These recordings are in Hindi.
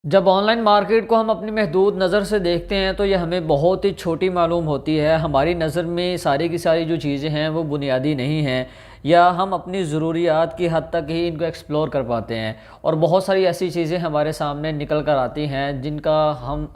जब ऑनलाइन मार्केट को हम अपनी महदूद नज़र से देखते हैं तो ये हमें बहुत ही छोटी मालूम होती है। हमारी नज़र में सारी की सारी जो चीज़ें हैं वो बुनियादी नहीं हैं, या हम अपनी ज़रूरियात की हद तक ही इनको एक्सप्लोर कर पाते हैं। और बहुत सारी ऐसी चीज़ें हमारे सामने निकल कर आती हैं जिनका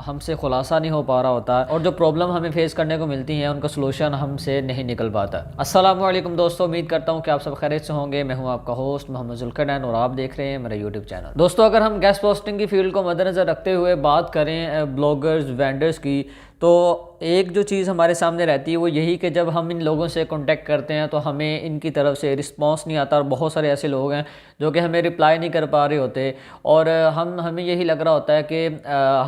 हमसे खुलासा नहीं हो पा रहा होता, और जो प्रॉब्लम हमें फेस करने को मिलती हैं उनका सलूशन हमसे नहीं निकल पाता। अस्सलाम वालेकुम दोस्तों, उम्मीद करता हूँ कि आप सब खैरियत से होंगे। मैं हूँ आपका होस्ट मोहम्मद जुल्करनैन और आप देख रहे हैं मेरा यूट्यूब चैनल। दोस्तों, अगर हम गेस्ट पोस्टिंग की फील्ड को मद्देनज़र रखते हुए बात करें ब्लॉगर्स वेंडर्स की, तो एक जो चीज़ हमारे सामने रहती है वो यही कि जब हम इन लोगों से कांटेक्ट करते हैं तो हमें इनकी तरफ से रिस्पांस नहीं आता, और बहुत सारे ऐसे लोग हैं जो कि हमें रिप्लाई नहीं कर पा रहे होते, और हमें यही लग रहा होता है कि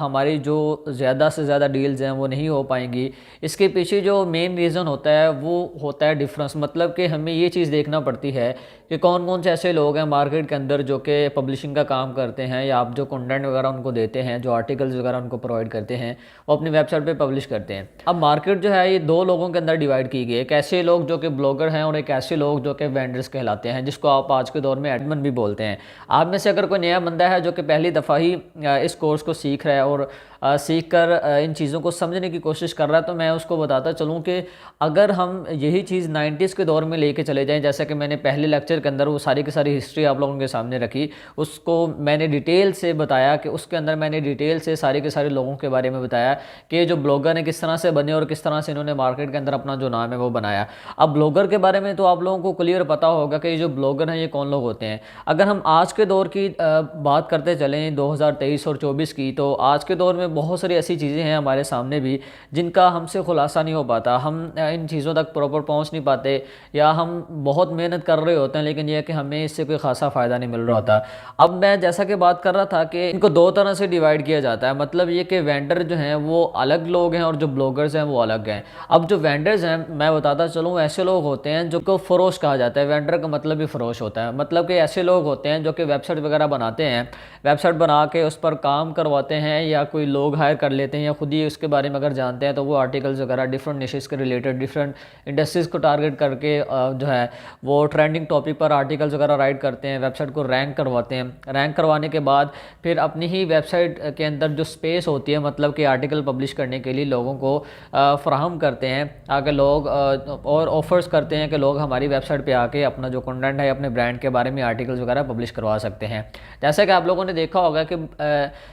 हमारी जो ज़्यादा से ज़्यादा डील्स हैं वो नहीं हो पाएंगी। इसके पीछे जो मेन रीज़न होता है वो होता है डिफरेंस। मतलब कि हमें ये चीज़ देखना पड़ती है कि कौन कौन से ऐसे लोग हैं मार्केट के अंदर जो कि पब्लिशिंग का काम करते हैं, या आप जो कंटेंट वगैरह उनको देते हैं, जो आर्टिकल्स वगैरह उनको प्रोवाइड करते हैं, वो अपनी वेबसाइट पे पब्लिश करते हैं। अब मार्केट जो है ये दो लोगों के अंदर डिवाइड की गई है, एक ऐसे लोग जो कि ब्लॉगर हैं और एक ऐसे लोग जो कि वेंडर्स कहलाते हैं, जिसको आप आज के दौर में एडमिन भी बोलते हैं। आप में से अगर कोई नया बंदा है जो कि पहली दफ़ा ही इस कोर्स को सीख रहा है और सीख कर इन चीज़ों को समझने की कोशिश कर रहा है, तो मैं उसको बताता चलूँ कि अगर हम यही चीज़ 90s के दौर में लेके चले जाएं, जैसा कि मैंने पहले लेक्चर के अंदर वो सारी की सारी हिस्ट्री आप लोगों के सामने रखी, उसको मैंने डिटेल से बताया कि उसके अंदर मैंने डिटेल से सारे के सारे लोगों के बारे में बताया कि जो ब्लॉगर हैं किस तरह से बने और किस तरह से इन्होंने मार्केट के अंदर अपना जो नाम है वो बनाया। अब ब्लॉगर के बारे में तो आप लोगों को क्लियर पता होगा कि ये जो ब्लॉगर हैं ये कौन लोग होते हैं। अगर हम आज के दौर की बात करते चलें 2023 और 24 की, तो आज के दौर में बहुत सारी ऐसी चीज़ें हैं हमारे सामने भी जिनका हमसे खुलासा नहीं हो पाता। हम इन चीज़ों तक प्रॉपर पहुंच नहीं पाते, या हम बहुत मेहनत कर रहे होते हैं लेकिन यह कि हमें इससे कोई खासा फ़ायदा नहीं मिल रहा होता। अब मैं जैसा कि बात कर रहा था कि इनको दो तरह से डिवाइड किया जाता है। मतलब ये कि वेंडर जो हैं वो अलग लोग हैं और जो ब्लॉगर्स हैं वो अलग हैं। अब जो वेंडर्स हैं मैं बताता चलूँ, ऐसे लोग होते हैं जो को फ़रोश कहा जाता है। वेंडर का मतलब भी फ़रोश होता है। मतलब कि ऐसे लोग होते हैं जो कि वेबसाइट वगैरह बनाते हैं, वेबसाइट बना के उस पर काम करवाते हैं, या कोई लोग हायर कर लेते हैं, या खुद ही उसके बारे में अगर जानते हैं तो वो आर्टिकल्स वगैरह डिफरेंट निशेस के रिलेटेड डिफरेंट इंडस्ट्रीज़ को टारगेट करके जो है वो ट्रेंडिंग टॉपिक पर आर्टिकल्स वगैरह राइट करते हैं, वेबसाइट को रैंक करवाते हैं। रैंक करवाने के बाद फिर अपनी ही वेबसाइट के अंदर जो स्पेस होती है, मतलब कि आर्टिकल पब्लिश करने के लिए लोगों को फ्राहम करते हैं, आगे लोग और ऑफर्स करते हैं कि लोग हमारी वेबसाइट पे आके अपना जो कंटेंट है अपने ब्रांड के बारे में आर्टिकल्स वगैरह पब्लिश करवा सकते हैं। जैसा कि आप लोगों ने देखा होगा कि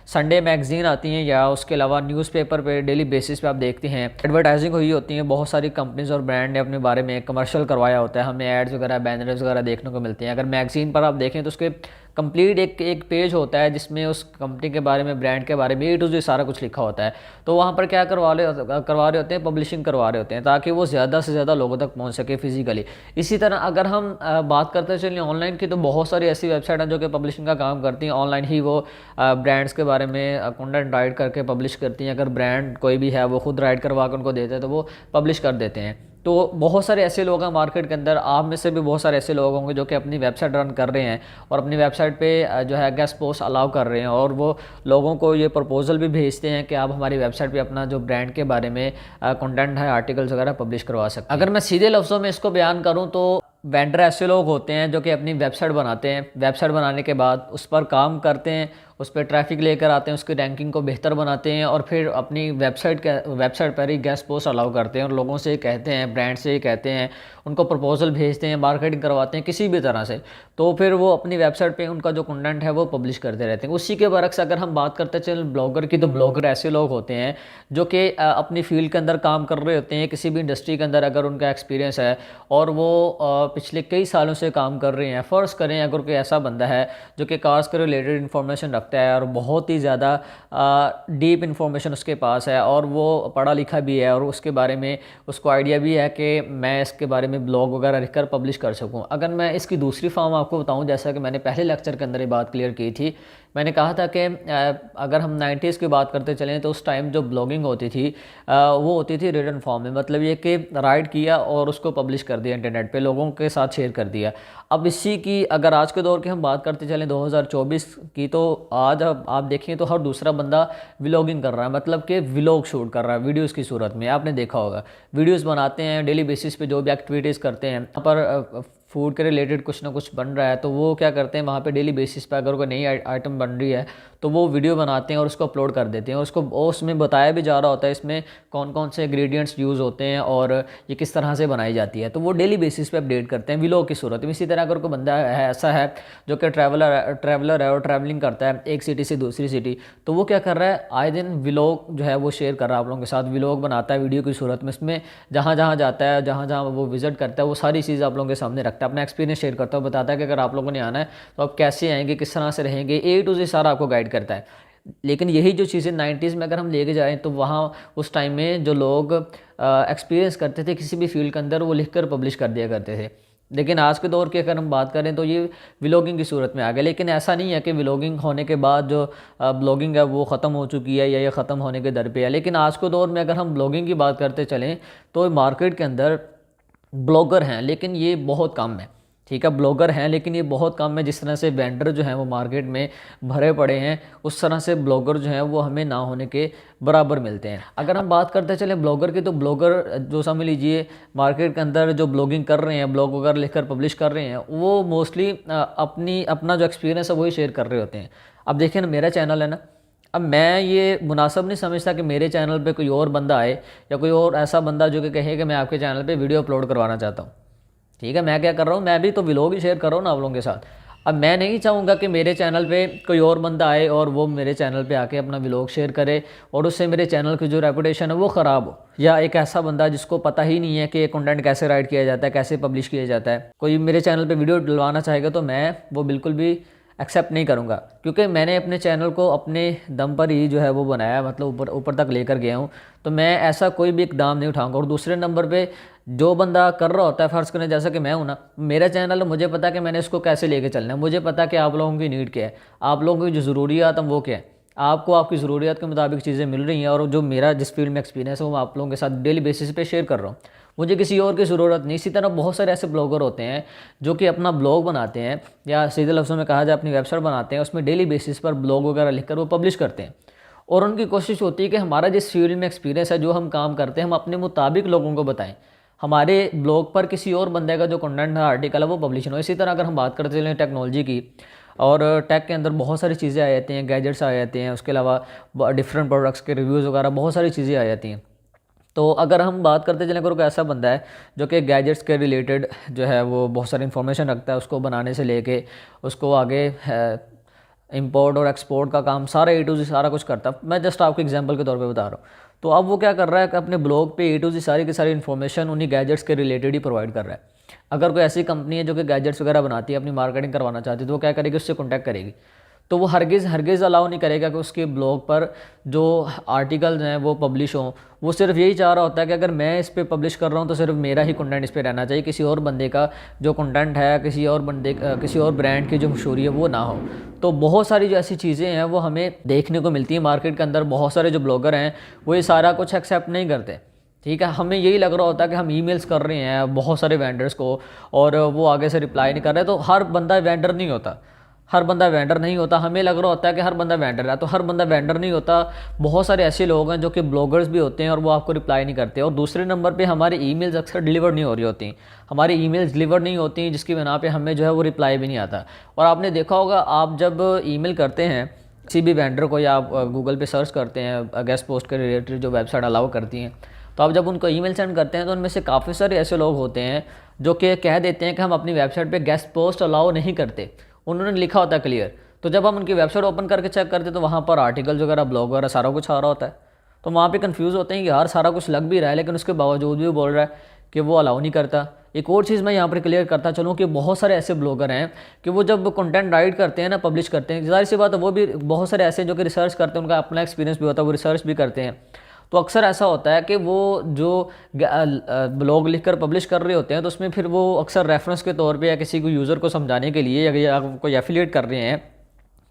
संडे मैगजीन आती हैं, या उसके अलावा न्यूज़पेपर पे डेली बेसिस पे आप देखते हैं एडवर्टाइजिंग हुई होती है। बहुत सारी कंपनीज और ब्रांड ने अपने बारे में कमर्शियल करवाया होता है, हमें एड्स वगैरह बैनर्स वगैरह देखने को मिलते हैं। अगर मैगजीन पर आप देखें तो उसके कंप्लीट एक पेज होता है जिसमें उस कंपनी के बारे में, ब्रांड के बारे में ए टू जेड सारा कुछ लिखा होता है। तो वहाँ पर क्या करवा रहे होते हैं, पब्लिशिंग करवा रहे होते हैं ताकि वो ज़्यादा से ज़्यादा लोगों तक पहुँच सके फिजिकली। इसी तरह अगर हम बात करते चलें ऑनलाइन की, तो बहुत सारी ऐसी वेबसाइट हैं जो कि पब्लिशिंग का काम करती हैं। ऑनलाइन ही वो ब्रांड्स के बारे में कंटेंट राइट करके पब्लिश करती हैं। अगर ब्रांड कोई भी है वो खुद राइट करवा कर उनको देते हैं तो वो पब्लिश कर देते हैं। तो बहुत सारे ऐसे लोग हैं मार्केट के अंदर, आप में से भी बहुत सारे ऐसे लोग होंगे जो कि अपनी वेबसाइट रन कर रहे हैं और अपनी वेबसाइट पे जो है गेस्ट पोस्ट अलाउ कर रहे हैं, और वो लोगों को ये प्रपोजल भी भेजते हैं कि आप हमारी वेबसाइट पे अपना जो ब्रांड के बारे में कंटेंट है, आर्टिकल्स वगैरह पब्लिश करवा सकते हैं। अगर मैं सीधे लफ्ज़ों में इसको बयान करूँ तो वेंडर ऐसे लोग होते हैं जो कि अपनी वेबसाइट बनाते हैं, वेबसाइट बनाने के बाद उस पर काम करते हैं, उस पर ट्रैफिक लेकर आते हैं, उसकी रैंकिंग को बेहतर बनाते हैं, और फिर अपनी वेबसाइट पर ही गेस्ट पोस्ट अलाउ करते हैं और लोगों से कहते हैं, ब्रांड से कहते हैं, उनको प्रपोजल भेजते हैं, मार्केटिंग करवाते हैं किसी भी तरह से। तो फिर वो अपनी वेबसाइट पे उनका जो कंटेंट है वो पब्लिश करते रहते हैं। उसी के बरक्स अगर हम बात करते चलें ब्लॉगर की, तो ब्लॉगर ऐसे लोग होते हैं जो कि अपनी फील्ड के अंदर काम कर रहे होते हैं, किसी भी इंडस्ट्री के अंदर अगर उनका एक्सपीरियंस है और वो पिछले कई सालों से काम कर रहे हैं। फ़र्ज़ करें अगर कोई ऐसा बंदा है जो कि कार्स के रिलेटेड इन्फॉर्मेशन रखता है और बहुत ही ज़्यादा डीप इन्फॉर्मेशन उसके पास है, और वो पढ़ा लिखा भी है, और उसके बारे में उसको आइडिया भी है कि मैं इसके बारे में ब्लॉग वगैरह लिखकर पब्लिश कर सकूं। अगर मैं इसकी दूसरी फॉर्म आपको बताऊं, जैसा कि मैंने पहले लेक्चर के अंदर ये बात क्लियर की थी, मैंने कहा था कि अगर हम 90s की बात करते चलें तो उस टाइम जो ब्लॉगिंग होती थी वो होती थी रिटन फॉर्म में। मतलब ये कि राइट किया और उसको पब्लिश कर दिया इंटरनेट पे, लोगों के साथ शेयर कर दिया। अब इसी की अगर आज के दौर की हम बात करते चलें 2024 की, तो आज आप देखें तो हर दूसरा बंदा व्लॉगिंग कर रहा है, मतलब कि व्लॉग शूट कर रहा है वीडियोज़ की सूरत में। आपने देखा होगा वीडियोज़ बनाते हैं डेली बेसिस पे, जो भी एक्टिविटीज़ करते हैं, वहाँ पर फूड के रिलेटेड कुछ ना कुछ बन रहा है तो वो क्या करते हैं, वहाँ पे डेली बेसिस पे अगर कोई नई आइटम बन रही है तो वो वीडियो बनाते हैं और उसको अपलोड कर देते हैं, और उसमें बताया भी जा रहा होता है इसमें कौन कौन से इंग्रेडिएंट्स यूज़ होते हैं और ये किस तरह से बनाई जाती है। तो वो डेली बेसिस पे अपडेट करते हैं व्लॉग की सूरत में। इसी तरह अगर कोई बंदा है ऐसा है जो कि ट्रैवलर है और ट्रैवलिंग करता है एक सिटी से दूसरी सिटी, तो वो क्या कर रहा है, आए दिन व्लॉग जो है वो शेयर कर रहा है आप लोगों के साथ, व्लॉग बनाता है वीडियो की सूरत में। इसमें जहाँ जहाँ जाता है, जहाँ जहाँ वो विजिट करता है, वो सारी चीज़ आप लोगों के सामने रखता है, अपना एक्सपीरियंस शेयर करता है, बताता है कि अगर आप लोगों ने आना है तो आप कैसे आएंगे, किस तरह से रहेंगे, A to Z सारा आपको गाइड करता है। लेकिन यही जो चीज़ें 90s में अगर हम लेके जाएं तो वहाँ उस टाइम में जो लोग एक्सपीरियंस करते थे किसी भी फील्ड के अंदर, वो लिख कर पब्लिश कर दिया करते थे। लेकिन आज के दौर की अगर हम बात करें तो ये व्लॉगिंग की सूरत में आ गया। लेकिन ऐसा नहीं है कि व्लॉगिंग होने के बाद जो ब्लॉगिंग है वो ख़त्म हो चुकी है या ये ख़त्म होने के दर पे है। लेकिन आज के दौर में अगर हम ब्लॉगिंग की बात करते चलें तो मार्केट के अंदर ब्लॉगर हैं लेकिन ये बहुत कम है। ठीक है, ब्लॉगर हैं लेकिन ये बहुत कम है। जिस तरह से वेंडर जो हैं वो मार्केट में भरे पड़े हैं, उस तरह से ब्लॉगर जो हैं वो हमें ना होने के बराबर मिलते हैं। अगर हम बात करते चलें ब्लॉगर की, तो ब्लॉगर जो समझ लीजिए मार्केट के अंदर जो ब्लॉगिंग कर रहे हैं, ब्लॉग वगैरह लिखकर पब्लिश कर रहे हैं, वो मोस्टली अपना जो एक्सपीरियंस है वही शेयर कर रहे होते हैं। अब देखिए ना, मेरा चैनल है ना, अब मैं ये मुनासिब नहीं समझता कि मेरे चैनल पे कोई और बंदा आए या कोई और ऐसा बंदा जो कि कहे कि मैं आपके चैनल पे वीडियो अपलोड करवाना चाहता हूँ। ठीक है, मैं क्या कर रहा हूँ, मैं भी तो व्लॉग ही शेयर कर रहा हूँ ना आप लोगों के साथ। अब मैं नहीं चाहूँगा कि मेरे चैनल पे कोई और बंदा आए और वो मेरे चैनल पे आके अपना व्लॉग शेयर करे और उससे मेरे चैनल की जो रेपुटेशन है वो ख़राब हो। या एक ऐसा बंदा जिसको पता ही नहीं है कि ये कंटेंट कैसे राइट किया जाता है, कैसे पब्लिश किया जाता है, कोई मेरे चैनल पे वीडियो डलवाना चाहेगा तो मैं वो बिल्कुल भी एक्सेप्ट नहीं करूँगा। क्योंकि मैंने अपने चैनल को अपने दम पर ही जो है वो बनाया, मतलब ऊपर तक लेकर गया हूँ, तो मैं ऐसा कोई भी इकदाम नहीं उठाऊँगा। और दूसरे नंबर पे जो बंदा कर रहा होता है, फ़र्ज़ करें जैसा कि मैं हूँ ना, मेरा चैनल है, मुझे पता है कि मैंने इसको कैसे लेके चलना है, मुझे पता है कि आप लोगों की नीड क्या है, आप लोगों की जो ज़रूरियात है वो क्या है, आपको आपकी ज़रूरियात के मुताबिक चीज़ें मिल रही हैं। और जो मेरा जिस फील्ड में एक्सपीरियंस है वो मैं आप लोगों के साथ डेली बेसिस पे शेयर कर रहा हूँ, मुझे किसी और की ज़रूरत नहीं। इसी तरह बहुत सारे ऐसे ब्लॉगर होते हैं जो कि अपना ब्लॉग बनाते हैं, या सीधे लफ्ज़ों में कहा जाए अपनी वेबसाइट बनाते हैं, उसमें डेली बेसिस पर ब्लॉग वगैरह लिखकर वो पब्लिश करते हैं। और उनकी कोशिश होती है कि हमारा जिस फील्ड में एक्सपीरियंस है, जो हम काम करते हैं, हम अपने मुताबिक लोगों को बताएं, हमारे ब्लॉग पर किसी और बंदे का जो कंटेंट है, आर्टिकल है, वो पब्लिश हो। इसी तरह अगर हम बात करते चलें टेक्नोलॉजी की, और टेक के अंदर बहुत सारी चीज़ें आ जाती हैं, गैजेट्स आ जाते हैं, उसके अलावा डिफरेंट प्रोडक्ट्स के रिव्यूज़ वगैरह बहुत सारी चीज़ें आ जाती हैं। तो अगर हम बात करते चलें, अगर कोई ऐसा बंदा है जो कि गैजेट्स के रिलेटेड जो है वो बहुत सारी इन्फॉर्मेशन रखता है, उसको बनाने से लेके उसको आगे इंपोर्ट और एक्सपोर्ट का काम सारा A to Z सारा कुछ करता है, मैं जस्ट आपको एग्जांपल के तौर पे बता रहा हूँ। तो अब वो क्या कर रहा है कि अपने ब्लॉग पे A to Z सारी की सारी इन्फॉर्मेशन उन्हीं गैजेट्स के रिलेटेड ही प्रोवाइड कर रहा है। अगर कोई ऐसी कंपनी है जो कि गैजेट्स वगैरह बनाती है, अपनी मार्केटिंग करवाना चाहती है, तो वो क्या करेगी, उससे कॉन्टैक्ट करेगी। तो वो हरगिज़ अलाउ नहीं करेगा कि उसके ब्लॉग पर जो आर्टिकल्स हैं वो पब्लिश हों। वो सिर्फ यही चाह रहा होता है कि अगर मैं इस पर पब्लिश कर रहा हूँ तो सिर्फ मेरा ही कंटेंट इस पर रहना चाहिए, किसी और बंदे का जो कंटेंट है, किसी और ब्रांड की जो मशहूरी है वो ना हो। तो बहुत सारी जो ऐसी चीज़ें हैं वो हमें देखने को मिलती हैं मार्केट के अंदर। बहुत सारे जो ब्लॉगर हैं वो ये सारा कुछ एक्सेप्ट नहीं करते। ठीक है, हमें यही लग रहा होता है कि हम ईमेल्स कर रहे हैं बहुत सारे वेंडर्स को और वो आगे से रिप्लाई नहीं कर रहे। तो हर बंदा वेंडर नहीं होता, हर बंदा वेंडर नहीं होता। हमें लग रहा होता है कि हर बंदा वेंडर है, तो हर बंदा वेंडर नहीं होता। बहुत सारे ऐसे लोग हैं जो कि ब्लॉगर्स भी होते हैं और वो आपको रिप्लाई नहीं करते। और दूसरे नंबर पे हमारी ईमेल्स अक्सर डिलीवर नहीं हो रही होती, हमारी ईमेल्स डिलीवर नहीं होती, जिसकी बिना पे हमें जो है वो रिप्लाई भी नहीं आता। और आपने देखा होगा, आप जब ईमेल करते हैं किसी भी वेंडर को, या आप गूगल पे सर्च करते हैं गेस्ट पोस्ट के रिलेटेड जो वेबसाइट अलाउ करती हैं, तो आप जब उनको ईमेल सेंड करते हैं तो उनमें से काफ़ी सारे ऐसे लोग होते हैं जो कि कह देते हैं कि हम अपनी वेबसाइट पे गेस्ट पोस्ट अलाउ नहीं करते। उन्होंने लिखा होता है क्लियर, तो जब हम उनकी वेबसाइट ओपन करके चेक करते हैं तो वहाँ पर आर्टिकल वगैरह, ब्लॉग वगैरह सारा कुछ आ रहा होता है। तो वहाँ पे कंफ्यूज होते हैं कि यार सारा कुछ लग भी रहा है लेकिन उसके बावजूद भी बोल रहा है कि वो अलाउ नहीं करता। एक और चीज़ मैं यहाँ पर क्लियर करता चलूँ कि बहुत सारे ऐसे ब्लॉगर हैं कि वो जब कंटेंट राइट करते हैं ना, पब्लिश करते हैं, ज़ाहिर सी बात है वो भी बहुत सारे ऐसे जो कि रिसर्च करते हैं, उनका अपना एक्सपीरियंस भी होता है, वो रिसर्च भी करते हैं। तो अक्सर ऐसा होता है कि वो जो ब्लॉग लिखकर पब्लिश कर रहे होते हैं तो उसमें फिर वो अक्सर रेफरेंस के तौर पे या किसी को यूज़र को समझाने के लिए या कोई एफिलिएट कर रहे हैं,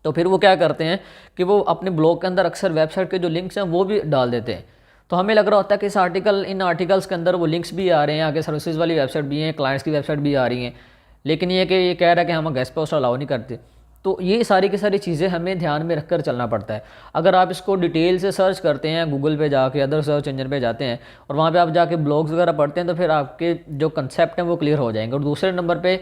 तो फिर वो क्या करते हैं कि वो अपने ब्लॉग के अंदर अक्सर वेबसाइट के जो लिंक्स हैं वो भी डाल देते हैं। तो हमें लग रहा होता है कि इन आर्टिकल्स के अंदर वो लिंक्स भी आ रहे हैं, आगे सर्विसेज वाली वेबसाइट भी हैं, क्लाइंट्स की वेबसाइट भी आ रही हैं, लेकिन ये कि ये कह रहा है कि हम गेस्ट पोस्ट अलाउ नहीं करते। तो ये सारी की सारी चीज़ें हमें ध्यान में रखकर चलना पड़ता है। अगर आप इसको डिटेल से सर्च करते हैं गूगल पे जाके, अदर सर्च इंजन पे जाते हैं और वहाँ पे आप जाके ब्लॉग्स वगैरह पढ़ते हैं, तो फिर आपके जो कंसेप्ट हैं वो क्लियर हो जाएंगे। और दूसरे नंबर पे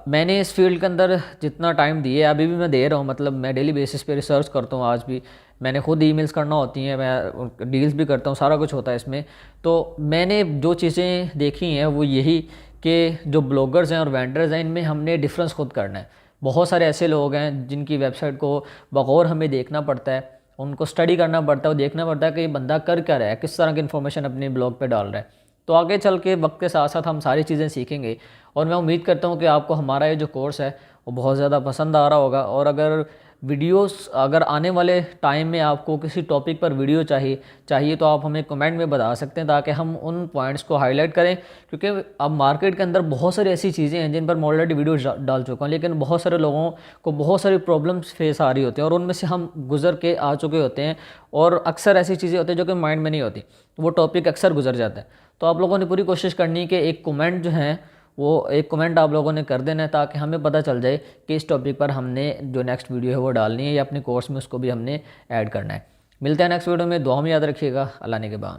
मैंने इस फील्ड के अंदर जितना टाइम दिया है, अभी भी मैं दे रहा हूँ, मतलब मैं डेली बेसिस पे रिसर्च करता हूँ। आज भी मैंने खुद ईमेल्स करना होती हैं, मैं डील्स भी करता हूँ, सारा कुछ होता है इसमें। तो मैंने जो चीज़ें देखी हैं वो यही कि जो ब्लॉगर्स हैं और वेंडर्स हैं, इनमें हमने डिफरेंस खुद करना है। बहुत सारे ऐसे लोग हैं जिनकी वेबसाइट को बगौर हमें देखना पड़ता है, उनको स्टडी करना पड़ता है और देखना पड़ता है कि ये बंदा कर क्या रहा है, किस तरह की इन्फॉर्मेशन अपने ब्लॉग पे डाल रहा है। तो आगे चल के वक्त के साथ साथ हम सारी चीज़ें सीखेंगे और मैं उम्मीद करता हूँ कि आपको हमारा ये जो कोर्स है वो बहुत ज़्यादा पसंद आ रहा होगा। और अगर आने वाले टाइम में आपको किसी टॉपिक पर वीडियो चाहिए तो आप हमें कमेंट में बता सकते हैं, ताकि हम उन पॉइंट्स को हाईलाइट करें। क्योंकि अब मार्केट के अंदर बहुत सारी ऐसी चीज़ें हैं जिन पर मैं ऑलरेडी वीडियो डाल चुका हूँ, लेकिन बहुत सारे लोगों को बहुत सारी प्रॉब्लम्स फेस आ रही होती हैं और उनमें से हम गुजर के आ चुके होते हैं। और अक्सर ऐसी चीज़ें होती हैं जो कि माइंड में नहीं होती, वो टॉपिक अक्सर गुजर जाता है। तो आप लोगों ने पूरी कोशिश करनी है कि एक कमेंट जो है वो एक कमेंट आप लोगों ने कर देना है, ताकि हमें पता चल जाए कि इस टॉपिक पर हमने जो नेक्स्ट वीडियो है वो डालनी है या अपने कोर्स में उसको भी हमने ऐड करना है। मिलते हैं नेक्स्ट वीडियो में। दुआ में याद रखिएगा। अल्लाह ने के बाद।